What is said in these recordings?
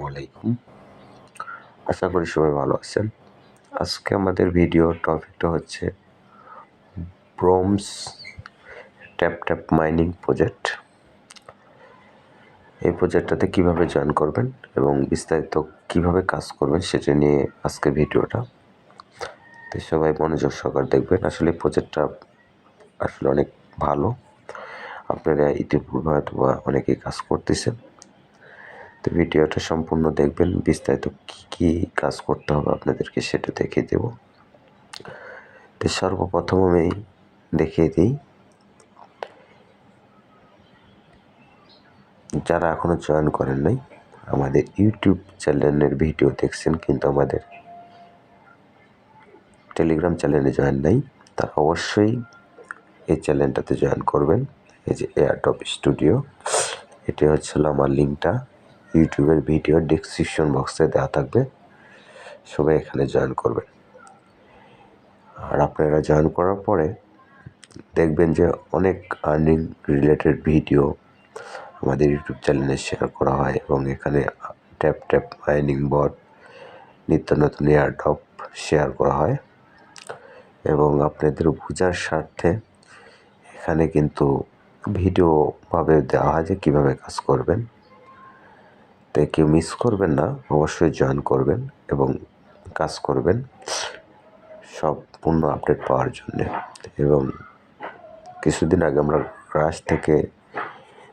আলাইকুম। আশা করি সবাই ভালো আছেন। আজকে আমাদের ভিডিও টপিকটা হচ্ছে ব্রোমস ট্যাপ মাইনিং প্রজেক্ট। এই প্রজেক্টটাতে কিভাবে জয়েন করবেন এবং বিস্তারিত কিভাবে কাজ করবেন সেটা নিয়ে আজকে ভিডিওটা। তো সবাই মনোযোগ সহকারে দেখবেন। আসলে এই প্রজেক্টটা আসলে অনেক ভালো। আপনারা ইতিপূর্বে হয়তো অনেকেই কাজ করতেছেন। তো ভিডিওটা সম্পূর্ণ দেখবেন, বিস্তারিত কী কাজ করতে হবে আপনাদেরকে সেটা দেখিয়ে দেব। তো সর্বপ্রথম আমি দেখিয়ে দিই, যারা এখনও জয়েন করেন নাই, আমাদের ইউটিউব চ্যানেলের ভিডিও দেখছেন কিন্তু আমাদের টেলিগ্রাম চ্যানেলে জয়েন নাই, তারা অবশ্যই এই চ্যানেলটাতে জয়েন করবেন। এই যে এয়ারড্রপ স্টুডিও, এটি হচ্ছিল আমার লিঙ্কটা ইউটিউবের ভিডিও ডেসক্রিপশন বক্সে দেওয়া থাকবে। সবাই এখানে জয়েন করবেন। আর আপনারা জয়েন করার পরে দেখবেন যে অনেক আর্নিং রিলেটেড ভিডিও আমাদের ইউটিউব চ্যানেলে শেয়ার করা হয় এবং এখানে ট্যাপ মাইনিং বট, নিত্য নতুন এয়ারড্রপ শেয়ার করা হয় এবং আপনাদের বোঝার স্বার্থে এখানে কিন্তু ভিডিওভাবে দেওয়া হয় যে কীভাবে কাজ করবেন। তাই কেউ মিস করবেন না, অবশ্যই জয়েন করবেন এবং কাজ করবেন সম্পূর্ণ আপডেট পাওয়ার জন্যে। এবং কিছুদিন আগে আমরা ক্রাশ থেকে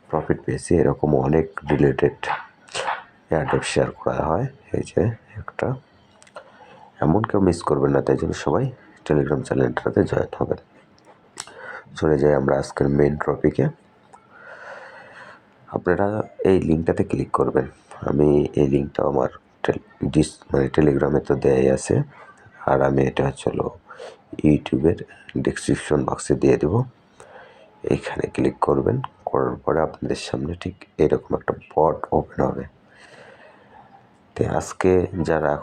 প্রফিট পেয়েছি, এরকম অনেক রিলেটেড এয়ারড্রপ শেয়ার করা হয়। এই যে একটা, এমন কেউ মিস করবেন না, তাই জন্য সবাই টেলিগ্রাম চ্যানেলটাতে জয়েন হবেন। চলে যাই আমরা আজকের মেইন টপিকে। আপনারা এই লিঙ্কটাতে ক্লিক করবেন। আমি এই লিঙ্কটা আমার টেলিগ্রামে তো দেয়াই আছে, আর আমি এটা হচ্ছিল ইউটিউবের ডেসক্রিপশন বক্সে দিয়ে দেব। এইখানে ক্লিক করবেন, করার পরে আপনাদের সামনে ঠিক এরকম একটা বট ওপেন হবে। তো আজকে যারা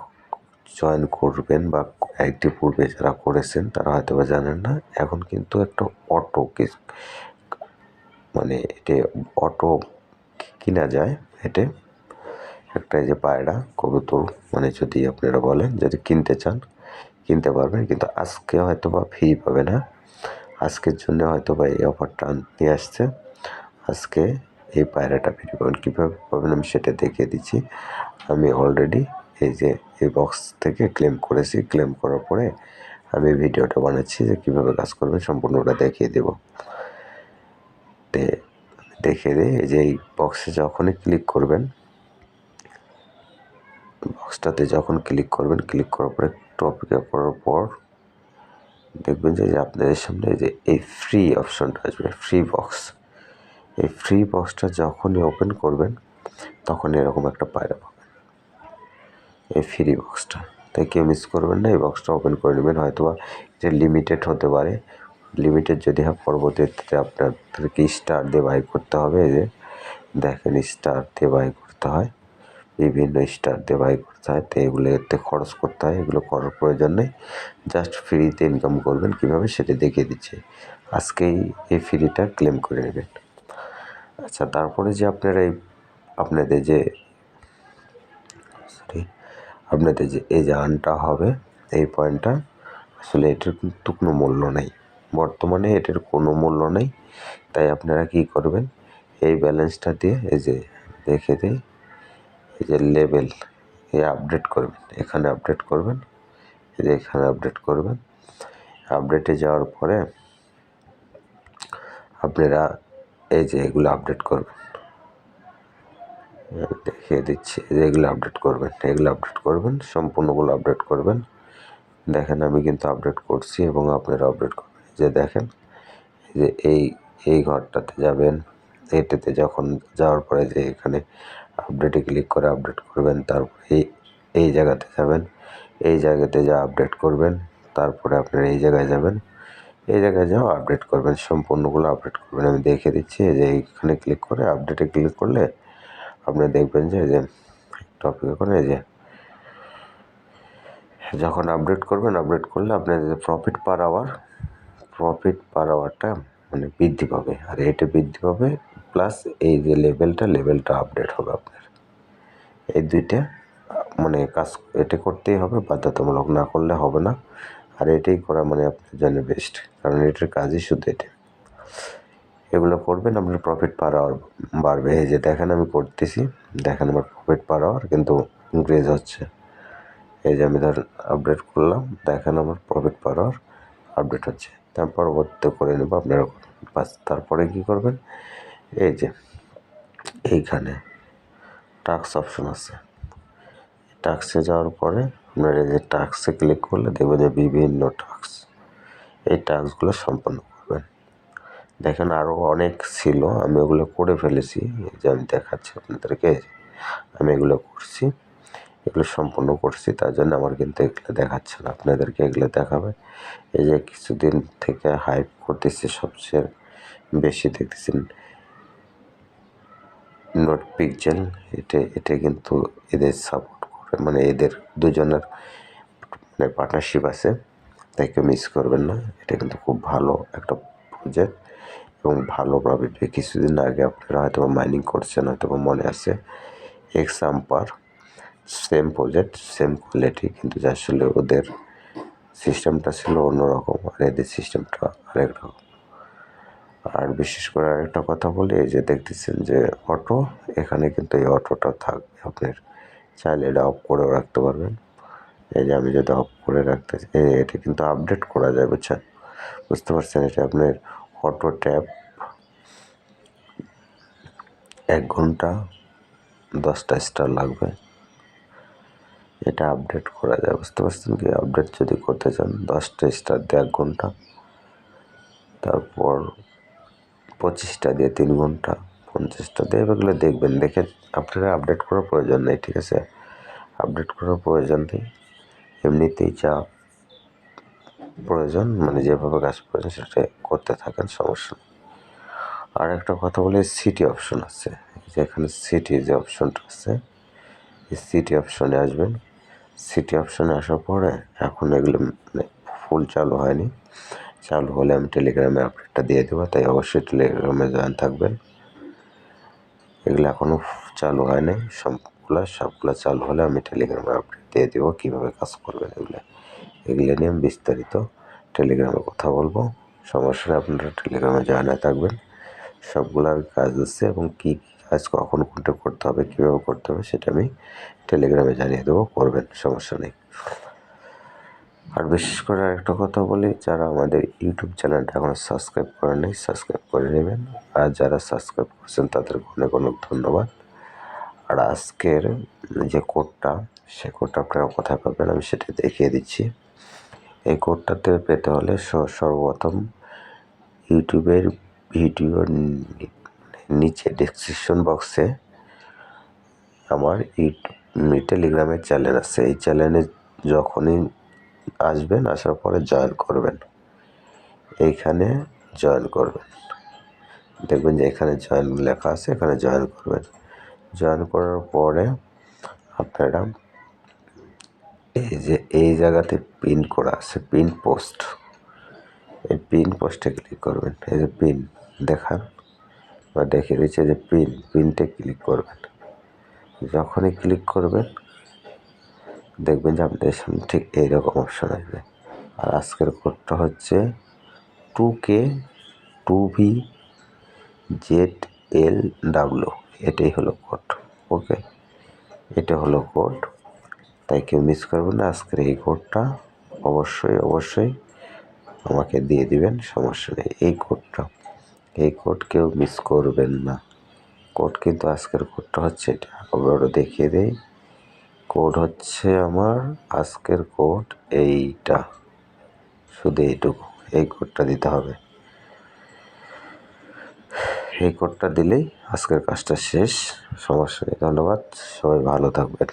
জয়েন করবেন বা একটি পূর্বে যারা করেছেন তারা হয়তো বা জানেন না, এখন কিন্তু একটা অটো মানে এটা অটো কিনা যায়। এটা একটা এই যে পায়রা কবুতর, মানে যদি আপনারা বলেন যদি কিনতে চান কিনতে পারবেন, কিন্তু আজকে হয়তো বা ফ্রি পাবে না। আজকের জন্য হয়তো বা এই অফারটা নিয়ে আসছে। আজকে এই পায়রাটা ফ্রি পাবেন। কীভাবে পাবেন আমি সেটা দেখিয়ে দিচ্ছি। আমি অলরেডি এই যে এই বক্স থেকে ক্লেম করেছি। ক্লেম করার পরে আমি ভিডিওটা বানাচ্ছি যে কীভাবে কাজ করবেন, সম্পূর্ণটা দেখিয়ে দেব। দেখিয়ে দিই। এই যে এই বক্সে যখনই ক্লিক করবেন, বক্সটাতে যখন ক্লিক করবেন, ক্লিক করার পরে টপিকে করার পর দেখবেন যে আপনাদের সামনে যে এই ফ্রি অপশনটা আসবে, ফ্রি বক্স। এই ফ্রি বক্সটা যখনই ওপেন করবেন তখন এরকম একটা পায়রা পাবেন, এই ফ্রি বক্সটা। তাই কেউ মিস করবেন না, এই বক্সটা ওপেন করে নেবেন। হয়তো এটা লিমিটেড হতে পারে, লিমিটেড যদি হয় পরবর্তীতে আপনাদেরকে স্টার দিয়ে বাই করতে হবে। এই যে দেখেন স্টার দিয়ে বাই করতে হয়, বিভিন্ন স্টার দিয়ে বাই করতে হয়। তো এগুলো এতে খরচ করতে হয়, এগুলো করার প্রয়োজন নেই। জাস্ট ফ্রিতে ইনকাম করবেন কীভাবে সেটা দেখিয়ে দিচ্ছি। আজকেই এই ফ্রিটা ক্লেম করে নেবেন। আচ্ছা, তারপরে যে আপনাদের যে এই যে আর্নটা হবে, এই পয়েন্টটা আসলে এটার কিন্তু কোনো মূল্য নেই, বর্তমানে এটার কোনো মূল্য নেই। তাই আপনারা কী করবেন, এই ব্যালেন্সটা দিয়ে এই যে দেখে দিই, এই যে লেভেল আপডেট করবেন, এখানে আপডেট করবেন, এই যে এখানে আপডেট করবেন। আপডেটে যাওয়ার পরে আপনারা এই যে এগুলো আপডেট করবেন, দেখিয়ে দিচ্ছি। এগুলো আপডেট করবেন, এগুলো আপডেট করবেন, সম্পূর্ণগুলো আপডেট করবেন। দেখেন আমি কিন্তু আপডেট করছি এবং আপনারা আপডেট করবেন। যে দেখেন যে এই ঘরটাতে যাবেন, এটাতে যখন যাওয়ার পরে যে এখানে আপডেটে ক্লিক করে আপডেট করবেন। তারপর এই জায়গাতে যাবেন, এই জায়গাতে যা আপডেট করবেন। তারপরে আপনারা এই জায়গায় যাবেন, এই জায়গায় যাও আপডেট করবেন, সম্পূর্ণগুলো আপডেট করবেন। আমি দেখে দিচ্ছি যে এইখানে ক্লিক করে আপডেটে ক্লিক করলে আপনি দেখবেন যে টপিকে করে এই যে যখন আপডেট করবেন, আপডেট করলে আপনার যে প্রফিট পার আওয়ারটা মানে বৃদ্ধি পাবে। আর এটা বৃদ্ধি পাবে প্লাস এই যে লেভেলটা আপডেট হবে আপনার। এই দুইটা মানে কাজ এটা করতেই হবে, বাধ্যতামূলক, না করলে হবে না। আর এটাই করা মানে আপনার জন্য বেস্ট, কারণ এটার কাজই শুধু এটা। এগুলো করবেন, আপনার প্রফিট পার আওয়ার বাড়বে। এই যে দেখেন আমি করতেছি, দেখেন আমার প্রফিট পার আওয়ার কিন্তু ইনক্রিজ হচ্ছে। এই যে আমি ধর আপডেট করলাম, দেখেন আমার প্রফিট পার আওয়ার আপডেট হচ্ছে। তার পরবর্তীতে করে নেব আপনারা, বাস। তারপরে কী করবেন, এই যে এইখানে টাস্ক অপশন আছে, টাস্কে যাওয়ার পরে আপনারা এই যে টাস্কে ক্লিক করলে দেখবেন যে বিভিন্ন টাস্ক, এই টাস্কগুলো সম্পন্ন করবেন। দেখেন আরও অনেক ছিল, আমি ওগুলো করে ফেলেছি। এই যে আমি দেখাচ্ছি আপনাদেরকে, আমি এগুলো করছি, এগুলো সম্পূর্ণ করছি, তার জন্য আমার কিন্তু এগুলো দেখাচ্ছে না, আপনাদেরকে এগুলো দেখাবে। এই যে কিছুদিন থেকে হাইপ করতেছে সবচেয়ে বেশি, দেখতেছেন নোট পিক্সেল, এটা কিন্তু এদের সাপোর্ট করে, মানে এদের দুজনের মানে পার্টনারশিপ আছে, তাই কেউ মিস করবেন না। এটা কিন্তু খুব ভালো একটা প্রজেক্ট এবং ভালো প্রফিট। কিছুদিন আগে আপনারা হয়তো মাইনিং করছেন, হয়তো মনে আছে, এক্সাম্পার সেম প্রজেক্ট সেম কোয়ালিটি, কিন্তু আসলে ওদের সিস্টেমটা ছিল অন্যরকম আর এদের সিস্টেমটা আরেক রকম। আর বিশেষ করে আরেকটা কথা বলি, এই যে দেখতেছেন যে অটো, এখানে কিন্তু এই অটোটা থাকবে, আপনার চাইলে এটা অফ করেও রাখতে পারবেন। এই যে আমি যদি অফ করে রাখতে, এটা কিন্তু আপডেট করা যায়, বুঝছেন, বুঝতে পারছেন। এটা আপনার অটো ট্যাব 1 ঘন্টা 10টা স্টার লাগবে, এটা আপডেট করা যায়, বুঝতে পারছেন কি। আপডেট যদি করতে চান 10টা স্টার দিয়ে 1 ঘন্টা, তারপর 25টা দিয়ে 3 ঘন্টা, 50টা দিয়ে, এগুলো দেখবেন, দেখে আপনারা আপডেট করার প্রয়োজন নেই, ঠিক আছে। আপডেট করার প্রয়োজন নেই, এমনিতেই যা প্রয়োজন, মানে যেভাবে কাজ প্রয়োজন সেটা করতে থাকেন, সমস্যা নেই। আর একটা কথা বলে, সিটি অপশন আছে, যেখানে সিটি যে অপশনটা আছে, এই সিটি অপশনে আসবেন। সিটি অপশনে আসার পরে এখন এগুলো মানে ফুল চালু হয়নি, চালু হলে আমি টেলিগ্রামে আপডেটটা দিয়ে দেবো, তাই অবশ্যই টেলিগ্রামে জয়েন থাকবেন। এগুলো এখনও চালু হয় নাই, সবগুলো চালু হলে আমি টেলিগ্রামে আপডেট দিয়ে দেবো কীভাবে কাজ করবেন। এগুলো নিয়ে আমি বিস্তারিত টেলিগ্রামে কথা বলবো, সমস্যা নেই, আপনারা টেলিগ্রামে জয়েন হয়ে থাকবেন। সবগুলার কাজ আছে এবং কী কী কাজ কখন কোনটা করতে হবে, কীভাবে করতে হবে, সেটা আমি টেলিগ্রামে জানিয়ে দেবো, করবেন, সমস্যা নেই। আর বিশেষ করে আরেকটা কথা বলি, যারা আমাদের ইউটিউব চ্যানেলটা এখনও সাবস্ক্রাইব করেনি, সাবস্ক্রাইব করে নেবেন। আর যারা সাবস্ক্রাইব করছেন তাদেরকে অনেক অনেক ধন্যবাদ। আর আজকের যে কোডটা, সে কোডটা আপনারা কোথায় পাবেন আমি সেটা দেখিয়ে দিচ্ছি। এই কোডটাতে পেতে হলে সর্বপ্রথম ইউটিউবের ভিডিওর নিচে ডেসক্রিপশন বক্সে আমার টেলিগ্রামের চ্যানেল আছে, এই চ্যানেলে যখনই আসবেন, আসার পরে জয়েন করবেন, এইখানে জয়েন করবেন, দেখবেন যে এখানে জয়েন লেখা আছে, এখানে জয়েন করবেন। জয়েন করার পরে আপনারা এই যে এই জায়গাতে পিন করা আছে, পিন পোস্ট, এই পিন পোস্টে ক্লিক করবেন। এই যে পিন দেখান বা দেখিয়ে দিচ্ছে যে পিনটে ক্লিক করবেন। যখনই ক্লিক করবেন দেখবেন যে আপনাদের সামনে ঠিক এইরকম অপশান আসবে। আর আজকের কোডটা হচ্ছে 2K2VZLW, এটাই হলো কোড। ওকে, এটা হলো কোড, তাই কেউ মিস করবেন না। আজকের এই কোডটা অবশ্যই আমাকে দিয়ে দিবেন, সমস্যা নেই। এই কোড কেউ মিস করবেন না। কোড কিন্তু আজকের কোডটা হচ্ছে এটা, আবারও দেখিয়ে দেই। কোড হচ্ছে আমার আজকের কোড এইটা, শুধু এইটুকু, এই কোডটা দিতে হবে। এই কোডটা দিলেই আজকের কাজটা শেষ, সমস্যা নেই। ধন্যবাদ, সবাই ভালো থাকবেন।